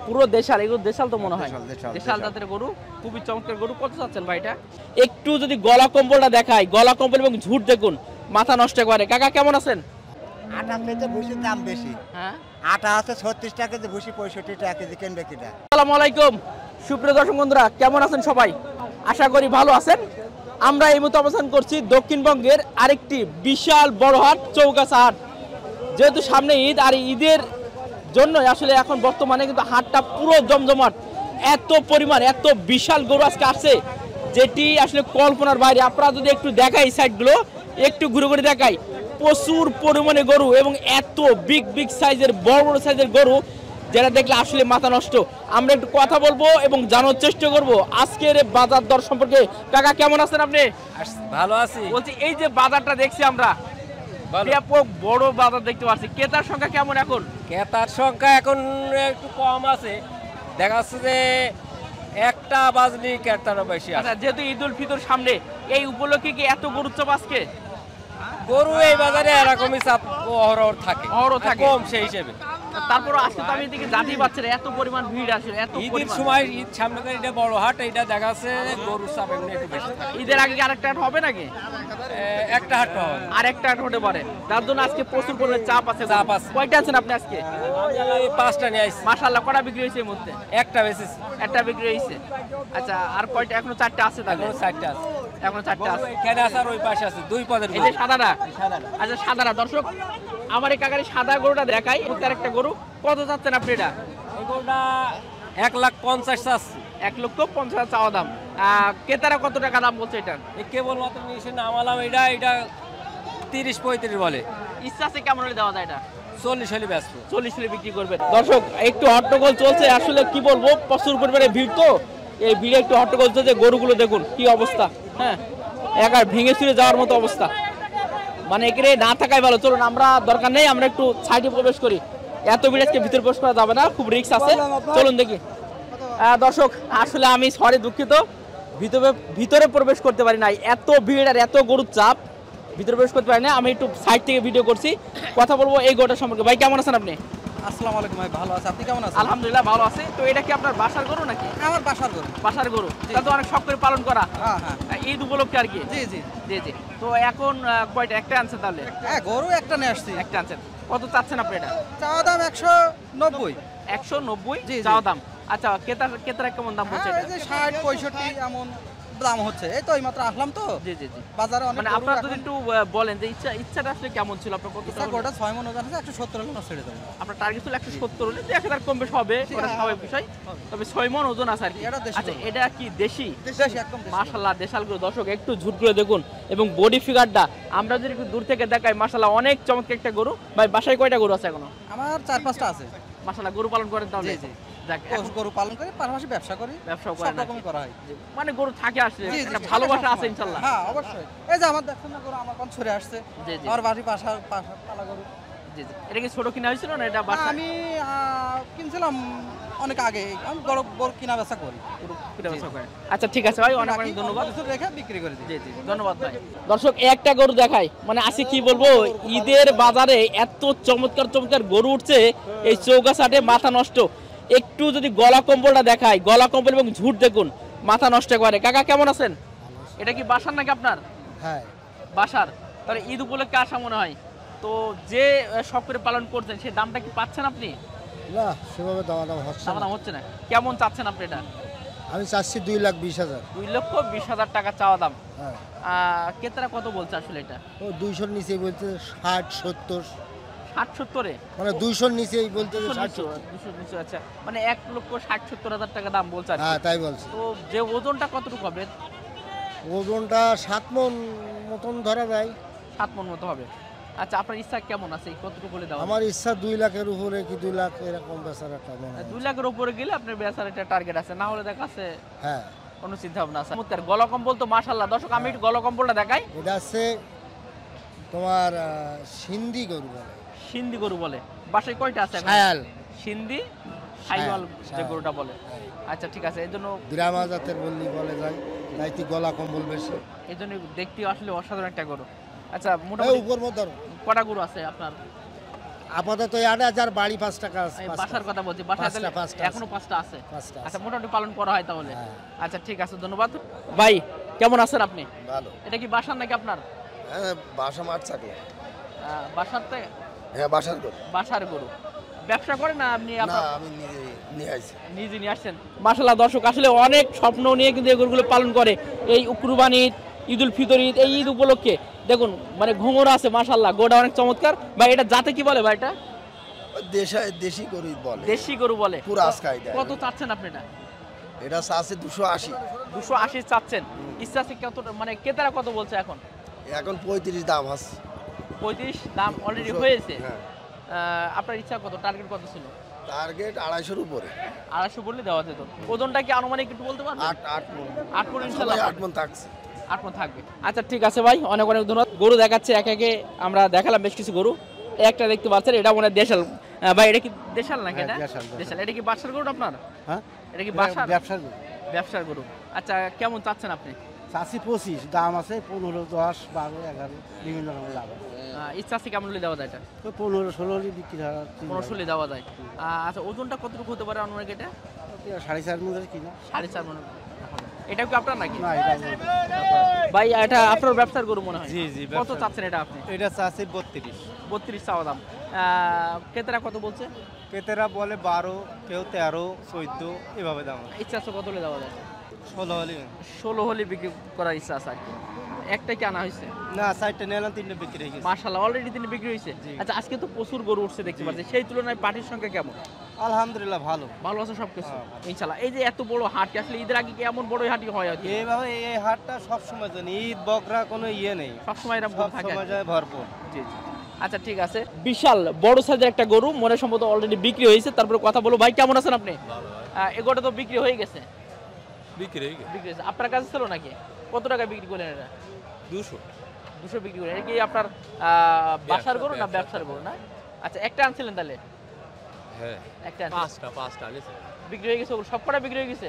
পুরো দেশাল, এগুলো দেশাল তো মনে হয়, দেশাল জাতের গরু, খুবই চমৎকার গরু। কত চাচ্ছেন ভাইটা? একটু যদি গলা কম্বলটা দেখাই, গলা কম্বল এবং ঝুট দেখুন, মাথা নষ্ট করে। কাকা কেমন আছেন? আটা থেকে ভুসির দাম বেশি। হ্যাঁ, আটা আছে 36 টাকা কেজি, ভুসি 65 টাকা কেজি, কিনবে কিনা? আসসালামু আলাইকুম সুপ্রিয় দর্শক বন্ধুরা, কেমন আছেন সবাই? আশা করি ভালো আছেন। আমরা এই মুহূর্তে অবস্থান করছি দক্ষিণবঙ্গের আরেকটি বিশাল বড় হাট, চৌগাছা হাট। যেহেতু সামনে ঈদ, আর ঈদের জন্য আসলে এখন বর্তমানে কিন্তু হাটটা পুরো জমজমাট। এত পরিমাণ, এত বিশাল গরু আজকে আসছে, যেটি আসলে কল্পনার বাইরে। আপনারা যদি একটু দেখাই সাইডগুলো, একটু ঘুরে ঘুরে দেখাই, প্রচুর পরিমাণে গরু এবং এত বিগ বিগ সাইজের, বড় বড় সাইজের গরু, যেটা দেখলে আসলে মাথা নষ্ট। আমরা একটু কথা বলবো এবং জানার চেষ্টা করব আজকের বাজার দর সম্পর্কে। কাকা কেমন আছেন আপনি? ভালো আছি। বলছি, এই যে বাজারটা দেখছি আমরা, ব্যাপক বড় বাজার দেখতে পাচ্ছি, ক্রেতার সংখ্যা কেমন এখন? ক্রেতার সংখ্যা এখন একটু কম আছে, দেখা যাচ্ছে যে একটা বাজলি ক্রেতারও বেশি আছে। আচ্ছা, যেহেতু ঈদ উল ফিতর সামনে, এই উপলক্ষে কি এত গরুর চাপ আজকে? গরু এই বাজারে এরকমই চাপ অহরহ থাকে, অহরহ থাকে। কম সেই হিসেবে। তারপর আজকে তো আমি এদিকে জানতেই পারছি না, এত পরিমাণ ভিড় আসলে, এত ঈদের পরিমাণ। সময়, ঈদ সামনে করে এটা বড় হাট, এটা দেখা যাচ্ছে গরুর চাপ এমনি একটু বেশি থাকে। ঈদের আগে কি আরেকটা হাট হবে নাকি? একটা হাট পাওয়া যায়। আর একটা হাট হতে পারে, তার জন্য আজকে প্রচুর পরিমাণে চাপ আছে। চাপ আছে। কয়টা আছেন আপনি আজকে? আমি 5টা নিয়ে আসছি, মাশাআল্লাহ, কটা বিক্রি হয়েছে এই মুহূর্তে? একটা বেশিছি, একটা বিক্রি হয়েছে। আচ্ছা, আর কয়টা? এখনো 4টা আছে তাহলে? এখনো 4টা আছে। এখনো 4টা আছে। এখানে আছে আর ওই পাশে আছে, দুই পদের এই যে সাদাটা। আচ্ছা, সাদাটা। দর্শক, আমার এই কাকারি সাদা গরুটা দেখাই, আর একটা গরু। কত চাচ্ছেন আপনি এটা? এই গরুটা 1,50,000 চাচ্ছি। 1,50,000 চাওয়া দাম। ক্রেতারা কত টাকা দাম বলছে এটার? কেবলমাত্র নিয়ে নামালাম, এটা 30-35 বলে। ইচ্ছা আছে কেমন হলে দেওয়া যায় এটা? 40 হলে ব্যস্ত। 40 হলে বিক্রি করবে। দর্শক, একটু হট্টগোল চলছে, আসলে কি বলবো, প্রচুর পরিমাণে ভিড় তো। এই ভিড়ে একটু হট্টগোল চলছে। গরুগুলো দেখুন কি অবস্থা, হ্যাঁ, একার ভেঙে চুরে যাওয়ার মতো অবস্থা। মানে এখানে না থাকাই ভালো। চলুন, আমরা দরকার নেই, আমরা একটু সাইডে প্রবেশ করি। এত ভিড় আজকে ভিতরে প্রবেশ করা যাবে না, খুব রিস্ক আছে। চলুন দেখি। দর্শক, আসলে আমি সরি, দুঃখিত, ভিতরে প্রবেশ করতে পারি নাই, এত ভিড় আর এত গরুর চাপ, ভিতরে প্রবেশ করতে পারি না। আমি একটু সাইড থেকে ভিডিও করছি, কথা বলবো এই গরুটা সম্পর্কে। ভাই কেমন আছেন আপনি? আসসালামু আলাইকুম ভাই, ভালো আছে। আপনি কেমন আছেন? আলহামদুলিল্লাহ ভালো আছে। তো এটা কি আপনার বাসার গরু নাকি? আমার বাসার গরু। বাসার গরু, তা তো অনেক শখ করে পালন করা। হ্যাঁ হ্যাঁ, ঈদ উপলক্ষে আর কি। জি জি জি জি। তো এখন কয়টা? একটা আনছেন তাহলে? হ্যাঁ, গরু একটা নিয়ে আসছি। একটা আনছেন। কত চাচ্ছেন আপনি এটা? চাওয়া দাম 190। 190 জি, জি। চাওয়া দাম। আচ্ছা, ক্রেতারা কেমন দাম বলছে হ্যাঁ, এটা? এই যে 60-65 এমন দাম হচ্ছে। এই তো এইমাত্র আসলাম তো জি জি জি। বাজারে, অনেক মানে গরু আপনারা এখন। যদি একটু বলেন যে ইচ্ছাটা আসলে কেমন ছিল আপনার? কত ইচ্ছা গোটা 6 মন ওজন আছে, 170 হলে না ছেড়ে দেবো। আপনার টার্গেট ছিল 170 হলে, 1000 কম বেশ হবে, ওটা হ্যাঁ, স্বাভাবিক বিষয়। তবে 6 মণ ওজন আছে আর কি। এটা দেশি আচ্ছা, গরু। এটা কি দেশি? দেশি, একদম দেশি। মাশাআল্লাহ, দেশাল গরু। দর্শক, একটু ঝুট করে দেখুন এবং বডি ফিগারটা আমরা যদি একটু দূর থেকে দেখাই, মাশাআল্লাহ অনেক চমৎকার একটা গরু। ভাই, বাসায় কয়টা গরু আছে এখনো? আমার 4-5টা আছে। মাশাআল্লাহ, গরু পালন করেন তাহলে? জি জি। যাক, এখন গরু পালন করি, পাশাপাশি ব্যবসা করি। ব্যবসাও সব করেন আর রকমই কি। করা হয়। মানে গরু থাকে আসলে, জি জি, একটা থাকে ভালোবাসা সবসময়। আছে ইনশাআল্লাহ। হ্যাঁ, অবশ্যই। এই যে আমার দেখছেন না গরু, আমার কোন ছড়ে আসছে। জি জি। আমার বাড়ি পাশা পালা গরু। জি জি। এটা কি ছোট কিনা হয়েছিল না এটা না, বাসা? আমি কিনছিলাম অনেক আগে। আমি বড় বড় কিনা বেচা করি। আচ্ছা, ঠিক আছে ভাই, অনেক অনেক ধন্যবাদ। কিছু রেখে বিক্রি করে দিই। জি জি, ধন্যবাদ ভাই। দর্শক, একটা গরু দেখাই, মানে আজকে কি বলবো, ঈদের বাজারে এত চমৎকার চমৎকার গরু উঠছে এই চৌগাছা হাটে, মাথা নষ্ট। একটু যদি গলা কম্বলটা দেখাই, গলা কম্বল এবং ঝুট দেখুন, মাথা নষ্ট করে। কাকা কেমন আছেন? এটা কি বাসার নাকি আপনার? হ্যাঁ, বাসার। তাহলে ঈদ উপলক্ষে আসা মনে হয়। তো যে শখ করে পালন করছেন, সেই দামটা কি পাচ্ছেন আপনি? না, সেভাবে দাম হচ্ছে না। দাম হচ্ছে না। কেমন চাচ্ছেন আপনি এটা? আমি চাচ্ছি 2,20,000। 2,20,000 টাকা চাওয়া দাম। হ্যাঁ, ক্রেতারা কত বলছে আসলে এটা? ও 200-র নিচেই বলতে 60-70, 60-70-এ? মানে 200-র নিচেই বলতে 60-70। 200 আচ্ছা, মানে 1,60,70,000 টাকা দাম বলছে আর কি। হ্যাঁ, তাই বলছে। তো যে ওজনটা কতটুকু হবে? ওজনটা 7 মণ মতন ধরা যায়। 7 মণ মতো হবে। আচ্ছা, আপনার ইচ্ছা কেমন আছে, কতটুকু হলে দেওয়া? আমার ইচ্ছা 2 লাখের উপরে, কি 2 লাখ এরকম বেচার একটা মনে হয়। 2 লাখের উপরে গেলে আপনার বেচার একটা টার্গেট আছে, না হলে দেখা আছে হ্যাঁ, কোনো চিন্তা ভাবনা আছে। চমৎকার গলা কম্বল তো মাশাআল্লাহ। দর্শক, আমি একটু গলা কম্বলটা দেখাই। এটা আছে তোমার সিন্ধি গরু বলে। সিন্ধি গরু বলে। বাসায় কয়টা আছে এখন? শায়াল, সিন্ধি সাইওয়াল যে শায়াল। গরুটা বলে। আচ্ছা, ঠিক আছে। এই জন্য বিরামা জাতের বলে যায়, তাইতে গলা কম্বল বেশি। এই জন্য দেখতে আসলে অসাধারণ একটা গরু। আচ্ছা, এই মোটামুটি উপর মতো কটা গরু আছে আপনার? আপাতত এটা যার বাড়ি 5 টাকা আছে, এই 5 বাসার টাকা। কথা বলছি, বাসায় পাঁচটা, তাহলে পাঁচটা এখনো আছে। 5টা আছে। 5টা আছে। আচ্ছা, মোটামুটি পালন করা হয় তাহলে। হ্যাঁ। আচ্ছা ঠিক আছে, ধন্যবাদ ভাই। কেমন আছেন আপনি? ভালো। এটা কি বাসার নাকি আপনার? হ্যাঁ, বাসা মাঠ থাকে। বাসার থেকে? হ্যাঁ, বাসার গরু। বাসার গরু ব্যবসা করেন না আপনি? না, আপনার আমি নিজে নিয়ে আসি। নিজে নিয়ে আসছেন। মাশাআল্লাহ দর্শক, আসলে অনেক স্বপ্ন নিয়ে কিন্তু এই গরুগুলো পালন করে। এই কুরবানি ঈদ, ঈদুল ফিতর ঈদ, এই ঈদ উপলক্ষে দেখুন মানে ঘুঙর আছে মাশাআল্লাহ, গোটা অনেক চমৎকার। ভাই এটা জাতে কি বলে ভাই? এটা দেশি গরু বলে। দেশি গরু বলে। পুরো আজকাই দেয়। কত চাচ্ছেন আপনি এটা? এটা আছে 280। 280 চাচ্ছেন। ইচ্ছা আছে কত, মানে ক্রেতারা কত বলছে এখন? এখন 35 দাম আছে। 35 দাম অলরেডি 200 হয়েছে। হ্যাঁ। আপনার ইচ্ছা কত, টার্গেট কত ছিল? টার্গেট 250 উপরে। 250 বললে দেওয়া যেত। ওজনটা কি আনুমানিক একটু বলতে পারবেন? 8 মণ। 8 মণ ইনশাআল্লাহ। 8 মণ থাকছে। 8 মণ থাকবে। আচ্ছা ঠিক আছে ভাই, অনেক অনেক ধন্যবাদ। গরু দেখাচ্ছে একে একে, আমরা দেখালাম বেশ কিছু গরু। একটা দেখতে পাচ্ছেন, এটা মনে হয় দেশাল। ভাই এটা কি দেশাল নাকি? এটা দেশাল। এটা কি বাসার গরু আপনার? হ্যাঁ, এটা কি বাসার? ব্যবসার গরু। ব্যবসার গরু। আচ্ছা কেমন চাচ্ছেন আপনি? চাষি 25, দাম আছে 15, 10, 12, 11 বিভিন্ন রকমের লাভ আছে। ইচ্ছা আছে কেমন হলে দেওয়া যায় এটা? তো 15, 16 বিক্রি হয়। 15 দেওয়া যায়। আচ্ছা ওজনটা কতটুকু হতে পারে আনুমানিক এটা? 4.5 মনের কিনা। 4.5 মণ। এটা কি আপনার নাকি? না, এটা ভাই এটা আপনার ব্যবসার গরু মনে হয়? জি, জি, কত ব্যবসার চাচ্ছেন এটা আপনি? এটা চাচ্ছে 32। 32 চাওয়া দাম। ক্রেতারা কত বলছে? পেতেরা বলে 12, কেউ 13, 14 এভাবে দাম আছে। ইচ্ছা আছে কত হলে দেওয়া যায়? 16 হলে 16 হলে বিক্রি করার ইচ্ছা আছে আর কি। একটা কি আনা হয়েছে? না, 4টা নিলাম, 3টা বিক্রি হয়ে গেছে। মাশাআল্লাহ অলরেডি তিনি বিক্রি হয়েছে। জি। আচ্ছা আজকে তো প্রচুর গরু উঠছে দেখতে পাচ্ছি, সেই তুলনায় পাটির সংখ্যা কেমন? আলহামদুলিল্লাহ ভালো। ভালো আছে সবকিছু হ্যাঁ, ভালো। ইনশাআল্লাহ। এই যে এত বড় হাট, আসলে ঈদের আগে কি এমন বড় হাটই হয় আর কি? এইভাবে এই হাটটা সবসময় জানি, ঈদ বকরা কোনো ইয়ে নেই, সবসময় এরকম সব থাকে আর সময় কি। যায় ভরপুর। জি জি। আচ্ছা ঠিক আছে, বিশাল বড় সাইজের একটা গরু মনে সম্ভবত অলরেডি বিক্রি হয়েছে। তারপরে কথা বলবো। ভাই কেমন আছেন আপনি? এগোটা তো বিক্রি হয়ে গেছে। বিক্রি হয়েছে। আপনার কাছে ছিল নাকি? কত টাকা বিক্রি করলেন এটা? 200 বিক্রি করলেন। এটা কি আপনার বাসার গরু না ব্যবসার গরু না? আচ্ছা একটা আনছিলেন তাহলে? হ্যাঁ, একটা পাঁচটা আনিছে। বিক্রি হয়ে গেছে, সব কটা বিক্রি হয়ে গেছে।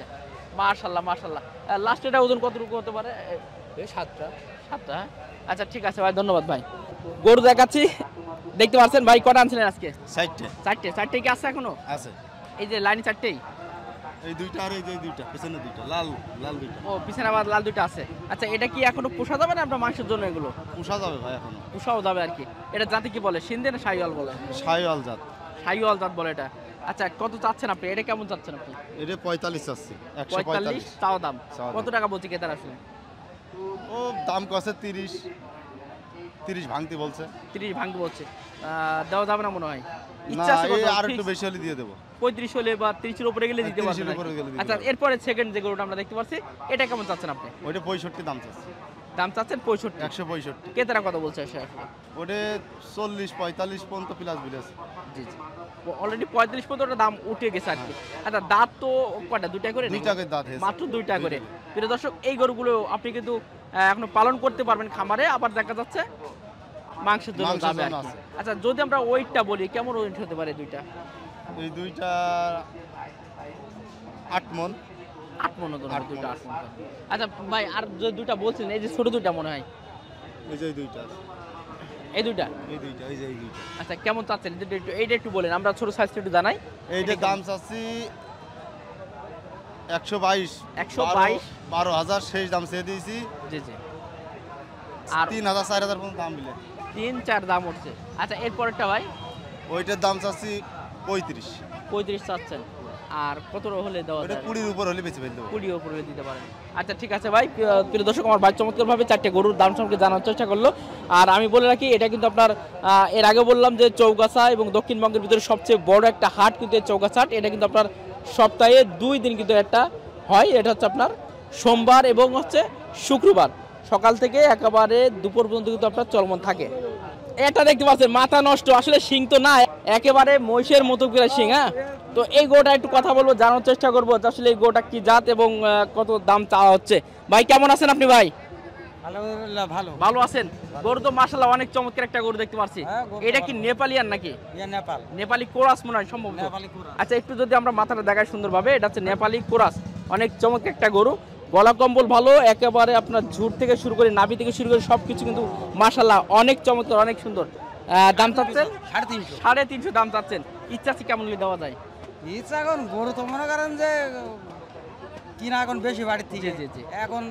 মাশাআল্লাহ মাশাআল্লাহ। লাস্ট এটা ওজন কতটুকু হতে পারে? এই 7টা। 7টা। হ্যাঁ আচ্ছা ঠিক আছে ভাই, ধন্যবাদ ভাই। গরু দেখাচ্ছি, দেখতে পাচ্ছেন ভাই কটা আনছিলেন আজকে? 4টা 4টে কি আছে এখনো? আছে। এই যে লাইন 4টেই? এই দুইটা আর এই যে দুইটা, পেছনে দুইটা, লাল লাল দুইটা। ও পিছনে আবার লাল দুটো আছে। আচ্ছা এটা কি এখনো পোষা যাবে না আপনার মাংসের জন্য? এগুলো পোষা যাবে ভাই এখনো। পোষাও যাবে আর কি। এটা জাতি কি বলে, সিন্ধে না শাহিওয়াল বলে? শাহিওয়াল জাত। শাহিওয়াল জাত বলে এটা। আচ্ছা কত চাচ্ছেন আপনি? এটা কেমন চাচ্ছেন আপনি? এটা 45 আছে, 45 চাও দাম। চাওয়া দাম। কত টাকা বলছে ক্রেতারা আসলে? ও দাম কছে 30 ভাঙতে বলছে। 30 ভাঙতে বলছে। দেওয়া যাবে না মনে হয়? না, ইচ্ছা আছে এই কত? আর একটু Fix? বেশি হলে দিয়ে দেবো। 35 হলে বা 30 এর উপরে গেলে দিতে 30 পারবেন এর উপরে গেলে নাকি? দিতে আচ্ছা পারবো। এরপরে সেকেন্ড যে গরুটা আমরা দেখতে পাচ্ছি, এটা কেমন চাচ্ছেন আপনি? ওইটা 65 দাম চাচ্ছে। দাম চাচ্ছেন 65। 165। ক্রেতারা কত বলছে আসলে? ওটা 40, 45 পর্যন্ত প্লাস বিলেছে। জি জি। অলরেডি 35 পর্যন্ত দাম উঠে গেছে আর কি। আচ্ছা দাঁত তো কয়টা? দুইটা করে নাকি? দুইটা করে দাঁত হয়েছে। মাত্র 2টা করে। প্রিয় দর্শক এই গরুগুলো আপনি কিন্তু এখনো পালন করতে পারবেন খামারে, আবার দেখা যাচ্ছে মাংসের জন্য মাংসের যাবে আর জন্য কি। আছে। আচ্ছা যদি আমরা ওয়েটটা বলি, কেমন ওয়েট হতে পারে দুইটা? এই দুইটা 8 মণ। 8 মণ ওজন হবে 8 দুইটা, মণ। 8 মণ। আচ্ছা ভাই আর যে দুইটা বলছিলেন, এই যে ছোট দুইটা মনে হয়, এই যে দুইটা আছে। এই দুইটা? এই দুইটা, এই যে এই দুইটা। আচ্ছা কেমন চাচ্ছেন? এইটা একটু বলেন, আমরা ছোট সাইজটা একটু জানাই। এইটার দাম চাচ্ছি 122। 122 12,000 শেষ দাম চেয়ে দিয়েছি। জি জি। আর 3,000 4,000 পর্যন্ত দাম মিলে। 3-4 দাম উঠছে। আচ্ছা এরপরেরটা ভাই? ওইটার দাম চাচ্ছি 35। 35 চাচ্ছেন। আর কত হলে দেওয়া ওইটা যাবে? 20-র উপর হলে বেশি ফেলতে হবে। 20 উপরে দিতে পারেন। আচ্ছা ঠিক আছে ভাই। প্রিয় দর্শক আমার ভাই চমৎকারভাবে 4টে গরুর দাম সম্পর্কে জানার চেষ্টা করলো। আর আমি বলে রাখি এটা কিন্তু আপনার এর আগে বললাম যে চৌগাছা এবং দক্ষিণবঙ্গের ভিতরে সবচেয়ে বড় একটা হাট কিন্তু এই চৌগাছা হাট। এটা কিন্তু আপনার সপ্তাহে 2 দিন কিন্তু একটা হয়। এটা হচ্ছে আপনার সোমবার এবং হচ্ছে শুক্রবার সকাল থেকে একেবারে দুপুর পর্যন্ত কিন্তু আপনার চলমান থাকে। এটা দেখতে পাচ্ছেন মাথা নষ্ট, আসলে শিং তো না, একেবারে মহিষের মতো করে শিং। হ্যাঁ তো এই গোটা একটু কথা বলবো, জানার চেষ্টা করবো যে আসলে এই গোটা কি জাত এবং কত দাম চাওয়া হচ্ছে। ভাই কেমন আছেন আপনি? ভাই আলহামদুলিল্লাহ ভালো। ভালো আছেন? গরু তো মাশাআল্লাহ অনেক চমৎকার একটা গরু দেখতে পাচ্ছি। হ্যাঁ, গরু এটা কি নেপালিয়ান নাকি? নেপাল। নেপালি কোরাস মনে হয় সম্ভবত। নেপালি কোরাস। আচ্ছা একটু যদি আমরা মাথাটা দেখাই সুন্দরভাবে, এটা হচ্ছে নেপালি কোরাস। অনেক চমৎকার একটা গরু, গলা কম্বল ভালো, একেবারে আপনার ঝুট থেকে শুরু করে নাভি থেকে শুরু করে সবকিছু কিন্তু মাশাআল্লাহ অনেক চমৎকার, অনেক সুন্দর। দাম চাচ্ছেন 350 350 দাম চাচ্ছেন। ইচ্ছা আছে কেমন হলে দেওয়া যায়? ইচ্ছা এখন গরু তো মনে করেন যে কিনা এখন বেশি বাড়ির থেকে জি, জি। এখন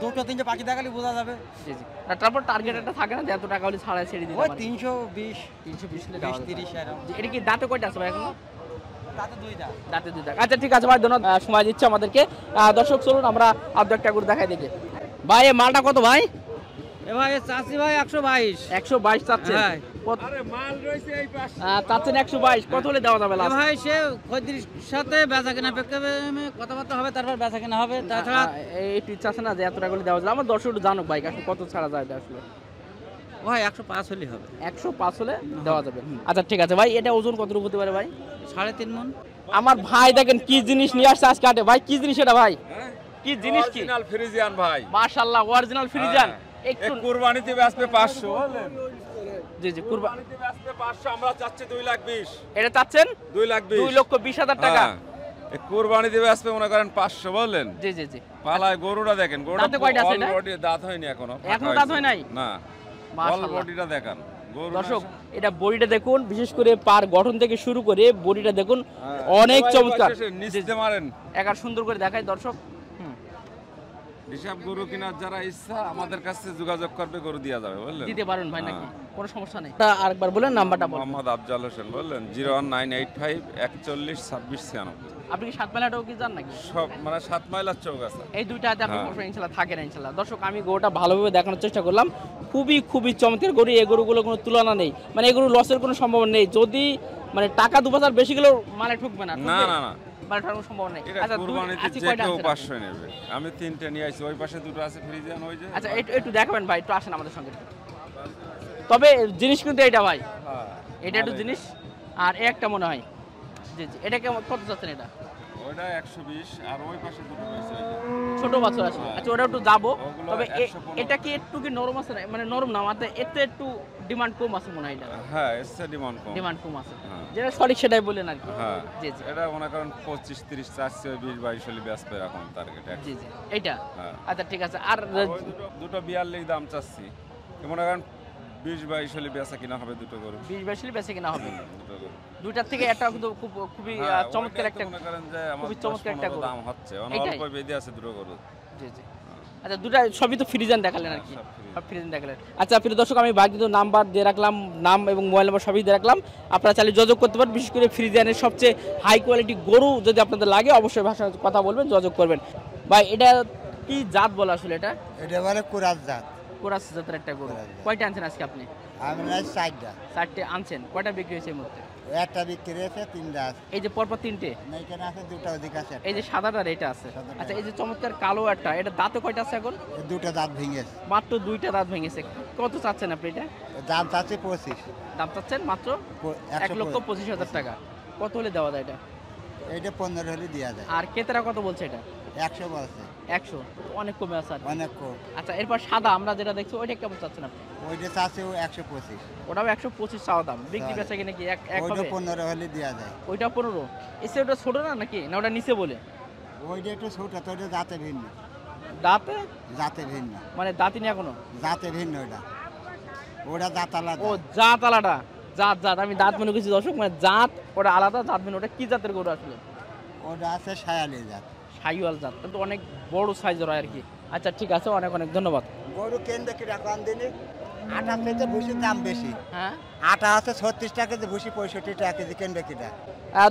দুটো তিনটে পাখি দেখালে বোঝা যাবে। জি জি। আর তারপর টার্গেট একটা থাকে না যে এত টাকা হলে ছাড়া ছেড়ে দিতে ওই পারে? 320 320 হলে 30 এরকম। এটা কি দাঁতে কয়টা আছে ভাই এখন? তাতে দুইটা। দাঁতে 2 দাঁত। আচ্ছা ঠিক আছে ভাই, ধন্যবাদ সময় দিচ্ছে আমাদেরকে। দর্শক চলুন আমরা আর দু একটা গরু দেখাই দেখি। ভাই এই মালটা কত ভাই? এ ভাই চাষি ভাই 122 122 চাচ্ছেন? হ্যাঁ। চাচ্ছেন 122, কত হলে দেওয়া যাবে লাস্ট? ভাই সে খদ্দের সাথে বেচা কেনা প্রেক্ষাপটে কথাবার্তা হবে, তারপর বেচা কেনা হবে। তাছাড়া একটু ইচ্ছা আছে না যে এত টাকা হলে দেওয়া যাবে? আমার দর্শক একটু জানুক ভাই আসলে কত ছাড়া যায় এটা আসলে। ভাই 105 হলেই হবে। 105 হলে দেওয়া যাবে। আচ্ছা ঠিক আছে ভাই, এটা ওজন কতটুকু হতে পারে ভাই? 3.5 মণ। আমার ভাই দেখেন কি জিনিস নিয়ে আসছে আজকে হাটে। ভাই কি জিনিস এটা ভাই? কি জিনিস কি? অরিজিনাল ফ্রিজিয়ান ভাই। মাশাআল্লাহ অরিজিনাল ফ্রিজিয়ান। একটু কুরবানিতে বেচবে 500 বলেন। জি জি কুরবানি কুরবানিতে বেচবে 500, আমরা চাচ্ছি 2,20,000। এটা চাচ্ছেন 2,20,000। 2,20,000 টাকা। এই কুরবানিতে বেচবে মনে করেন 500 বলেন। জি জি জি। পালায় গরুটা দেখেন, গরুটা দাঁতে কয়টা আছে এটা? অলরেডি দাঁত হয়নি এখনো। এখনো দাঁত হয় নাই? না। মাশাআল্লাহ। বডিটা দেখেন। গরু দর্শক এটা বডিটা দেখুন, বিশেষ করে পার গঠন থেকে শুরু করে বডিটা দেখুন অনেক চমৎকার। নিচে মারেন। একার সুন্দর করে দেখায় দর্শক। হিসাব গরু কেনার যারা ইচ্ছা আমাদের কাছে যোগাযোগ করবে, গরু দেওয়া যাবে বুঝলেন। দিতে পারেন ভাই নাকি? কোনো সমস্যা নেই। তা আরেকবার বলেন নাম্বারটা বলুন। মোহাম্মদ আফজাল হোসেন বললেন 01985 41 26 96। আপনি কি 7 মাইলাটাও কি জান নাকি? সব মানে 7 মাইলার চৌগাছা। এই দুইটা হাতে আপনি সবসময় ইনশাআল্লাহ থাকেন ইনশাআল্লাহ। দর্শক আমি গরুটা ভালোভাবে দেখানোর চেষ্টা করলাম। খুবই চমৎকার গরু। এই গরুগুলো কোনো তুলনা নেই, মানে এগুলো লসের কোনো সম্ভাবনা নেই। যদি মানে টাকা 2,000 বেশি গেলেও মানে ঠকবে না। না না না, মানে ঠকার সম্ভাবনা নেই। এটা আচ্ছা কুরবানিতে আজকে যে কয়টা কেউ আনছেন? 500 নেবে। আমি 3টে নিয়ে আইছি, ওই পাশে দুটো আছে ফ্রিজিয়ান ওই যে। আচ্ছা একটু দেখাবেন ভাই, একটু আসেন আমাদের সঙ্গে। তবে জিনিস কিন্তু এটা ভাই, হ্যাঁ, এটা একটু জিনিস। আর একটা মনে হয় জি জি, এটা কেমন কত যাচ্ছেন এটা? ওইটা 120 আর ওই পাশে দুটো রয়েছে ওই যে। ছোট বাচ্চা আছে। আচ্ছা ওটা একটু যাবো। ওগুলো তবে 115 এটা কি একটু কি নরম আছে না? মানে নরম না, মানে এতে একটু ডিমান্ড কম আছে মনে হয়। এটা হ্যাঁ, এসছে ডিমান্ড কম। ডিমান্ড কম আছে, হ্যাঁ। যেটা সঠিক সেটাই বলেন আর কি। হ্যাঁ, জি জি এটা মনে করেন 25 30 চাচ্ছে, 20 22 হলে বেচবে এখন টার্গেট। জি জি এইটা। হ্যাঁ। আচ্ছা ঠিক আছে। আর ওই দুটো 42 দাম চাচ্ছি, মনে করেন 20 22 হলে বেচা কিনা হবে দুটো গরু। 20-22 বেশি কিনা হবে। দুটো গরু। দুইটার থেকে একটা কিন্তু খুবই হ্যাঁ, চমৎকার ওইটাই তো একটা। মনে করেন যে আমার খুবই চমৎকার একটা 10-15 গরু। দাম হচ্ছে, এইটাই? অল্প বেঁধে আছে দুটো গরু। জি জি। আচ্ছা দুটা সবই তো ফ্রিজান দেখালেন আর কি। সব ফ্রিজান। সব ফ্রিজান দেখালেন। আচ্ছা প্রিয় দর্শক, আমি বাকি তো নাম্বার দিয়ে রাখলাম, নাম এবং মোবাইল নাম্বার সবই দিয়ে রাখলাম। আপনারা চাইলে যোগাযোগ করতে পারেন। বিশেষ করে ফ্রিজানের সবচেয়ে হাই কোয়ালিটি গরু যদি আপনাদের লাগে অবশ্যই ভাষায় কথা বলবেন, যোগাযোগ করবেন। ভাই এটা কি জাত বলা আসলে? এটা এটা বলে কুরাজ জাত। কোরাস জাতের একটা গরু। কোরাস জাত। কয়টা আনছেন আজকে আপনি? আমি নাই 4টা। 4টে আনছেন। কয়টা বিক্রি হয়েছে এই মুহূর্তে? একটা বিক্রি হয়েছে, 3টা আছে। এই যে পরপর 3টে। না, এখানে আছে দুটো, ওদিকে আছে একটা। এই যে সাদাটার এটা আছে। সাদাটা। আচ্ছা এই যে চমৎকার কালো একটা, এটা দাঁতে কয়টা আছে এখন? এই দুটো দাঁত ভেঙেছে। মাত্র 2টা দাঁত ভেঙেছে। কত চাচ্ছেন আপনি এটা? দাম চাচ্ছে 25। দাম চাচ্ছেন মাত্র 1,25,000 টাকা। কত হলে দেওয়া যায় এটা? এইটা 15 হলে দেওয়া যায়। আর ক্রেতারা কত বলছে এটা? 100 বলছে। 100, অনেক কমে আছে আর কি। অনেক কম। আচ্ছা এরপর সাদা আমরা যেটা দেখছি ওইটা কেমন চাচ্ছেন আপনি? ওইটা চাচ্ছে 125। ওটাও 125 চাওয়া দাম। বিক্রি বেচা কিনা কি এক ওইটা হবে? 15 হলে দেওয়া যায়। ওইটা 15। এসে ওটা ছোট না নাকি, না ওটা নিচে বলে? ওইটা একটু ছোট, তো ওইটা জাতে ভিন্ন। দাঁতে জাতে ভিন্ন। মানে দাঁতিনি এখনো? জাতে ভিন্ন ওটা। ওটা জাত আলাদা। ও জাত আলাদা। জাত আমি দাঁত মনে করছি দর্শক, মানে জাত ওটা আলাদা, জাত মানে ওটা কি জাতের গরু আসলে? ওটা আছে শায়ালি জাত। শাহিওয়াল জাত, কিন্তু অনেক বড় সাইজের হয় আর কি। আচ্ছা ঠিক আছে, অনেক ধন্যবাদ। গরু কেন্দ্রে কি রাখলাম দিনে? আটা থেকে ভুসির দাম বেশি। হ্যাঁ আটা আছে 36 টাকা কেজি, ভুসি 65 টাকা কেজি। কেন্দ্রে কিটা?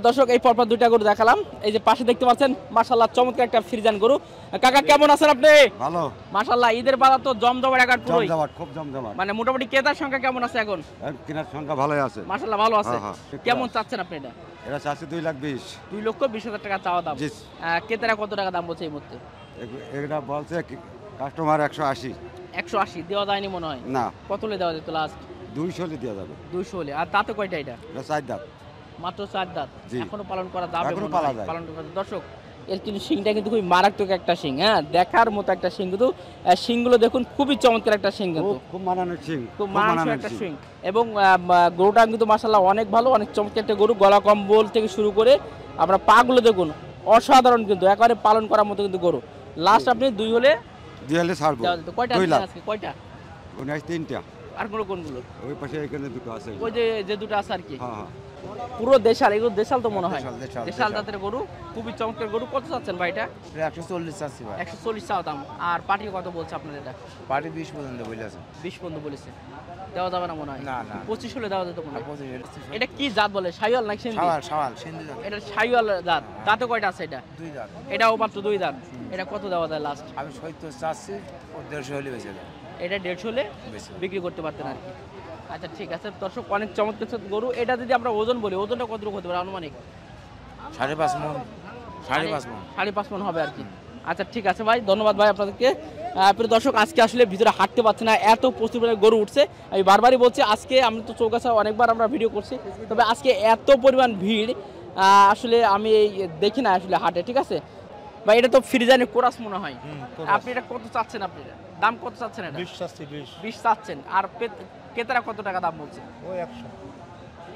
দর্শক এই পরপর 2টা গরু দেখালাম। এই যে পাশে দেখতে পাচ্ছেন মাশাআল্লাহ চমৎকার একটা ফ্রিজান গরু। কাকা কেমন আছেন আপনি? ভালো। মাশাআল্লাহ ঈদের বাজার তো জমজমাট একবার পুরোই। জমজমাট, খুব জমজমাট। মানে মোটামুটি ক্রেতার সংখ্যা কেমন আছে এখন? কেনার সংখ্যা ভালোই আছে। মাশাআল্লাহ ভালো আছে। হ্যাঁ, হ্যাঁ। কেমন চাচ্ছেন আপনি এটা? এটা চাচ্ছে 2,20,000। 2,20,000 টাকা চাওয়া দাম। জি। ক্রেতারা কত টাকা দাম বলছে এই মুহূর্তে? এটা বলছে কাস্টমার 180। 180 দেওয়া যায়নি মনে হয়। না, কত হলে দেওয়া যেত লাস্ট? 200 হলে দেওয়া যাবে। 200 হলে। আর তাতে কয়টা এটা? এটা 4 দাঁত। মাত্র 4 দাঁত। জি। এখনো পালন করা যাবে এখনো মনে পালা হয়। যায়। পালন করা যায়। দর্শক এর কিন্তু শিংটা কিন্তু খুবই মারাত্মক একটা শিং। হ্যাঁ দেখার মতো একটা শিং, কিন্তু শিংগুলো দেখুন খুবই চমৎকার একটা শিং, কিন্তু খুব মানানোর সিং। খুব মানানসই একটা শিং। এবং গরুটা কিন্তু মাশাআল্লাহ অনেক ভালো, অনেক চমৎকার একটা গরু। গলা কম্বল থেকে শুরু করে আমরা পাগুলো দেখুন অসাধারণ, কিন্তু একেবারে পালন করার মতো কিন্তু গরু। লাস্ট আপনি 2 হলে দিয়ে হলে ছাড়বো। দেওয়া যেত। কয়টা 2 আনছেন লাখ। আজকে? কয়টা? 3টা। আর কোনগুলো? ওই পাশে এখানে দুটো আছে। ওই যে দুটো আছে আর কি। হ্যাঁ। পুরো দেশাল, এগুলো দেশাল তো মনে হয়। দেশাল, দেশাল জাতের গরু, খুবই চমৎকার গরু। কত চাচ্ছেন ভাই এটা? 140 চাচ্ছি ভাই। 140 চাও দাম। আর পাটি কত বলছে আপনার এটা? পার্টি 20 পর্যন্ত বলেছে। 20 পর্যন্ত বলেছে। দেওয়া যাবে না মনে হয়? না, না। 25 হলে দেওয়া যেত মনে হয়। 25। এটা কি জাত বলে? শাইওয়াল নাকি সিন্ধি? শাওয়াল সিন্ধি জাত। এটা শাইওয়াল জাত। দাঁতে কয়টা আছে এটা? 2 দাঁত। এটাও মাত্র 2 দাঁত। এটা কত দেওয়া যায় লাস্ট? আমি 70 চাচ্ছি, 150 হলে বেঁচে দেব। এটা 150 হলে বিক্রি করতে পারতেন আর কি। আচ্ছা ঠিক আছে দর্শক, অনেক চমৎকার গরু। এটা যদি আমরা ওজন বলি, ওজনটা কতটুকু হতে পারে আনুমানিক? 5.5 মণ। 5.5 মণ। 5.5 মণ হবে আর কি। আচ্ছা ঠিক আছে ভাই, ধন্যবাদ ভাই আপনাদেরকে। প্রিয় দর্শক, আজকে আসলে ভিতরে হাঁটতে পারছি না, এত প্রচুর পরিমাণে গরু উঠছে। আমি বারবারই বলছি, আজকে আমি তো চৌগাছা অনেকবার আমরা ভিডিও করছি, তবে আজকে এত পরিমাণ ভিড় আসলে আমি দেখি না আসলে হাটে। ঠিক আছে ভাই, এটা তো ফ্রিজানের কোরাস মনে হয়। আপনি এটা কত চাচ্ছেন? আপনি দাম কত চাচ্ছেন? এটা 20 চাচ্ছেন। আর ক্রেতারা কত টাকা দাম বলছে? ওই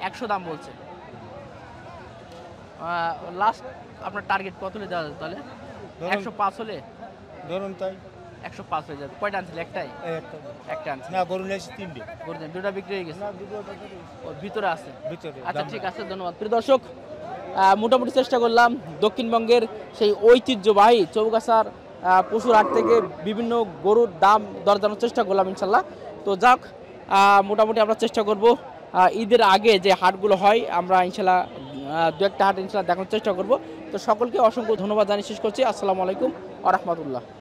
100 দাম বলছে। লাস্ট আপনার টার্গেট কত হলে দেওয়া যাবে তাহলে? 105 হলে ধরুন তাই 105 হয়ে যাবে। কয়টা আনছিল? একটাই? একটা আনছিল না, গরু নিয়েছি 3টে। গরু দুটা বিক্রি হয়ে গেছে, ওর ভিতরে আছে। ভিতরে আচ্ছা ঠিক আছে, ধন্যবাদ। প্রিয় দর্শক, মোটামুটি চেষ্টা করলাম দক্ষিণবঙ্গের সেই ঐতিহ্যবাহী চৌগাছার পশুর হাট থেকে বিভিন্ন গরুর দাম দর জানার চেষ্টা করলাম ইনশাল্লাহ। তো যাক, মোটামুটি আমরা চেষ্টা করব ঈদের আগে যে হাটগুলো হয় আমরা ইনশাল্লাহ 2-1টা হাট ইনশাল্লাহ দেখানোর চেষ্টা করব। তো সকলকে অসংখ্য ধন্যবাদ জানিয়ে শেষ করছি। আসসালামু আলাইকুম ওয়া রাহমাতুল্লাহ।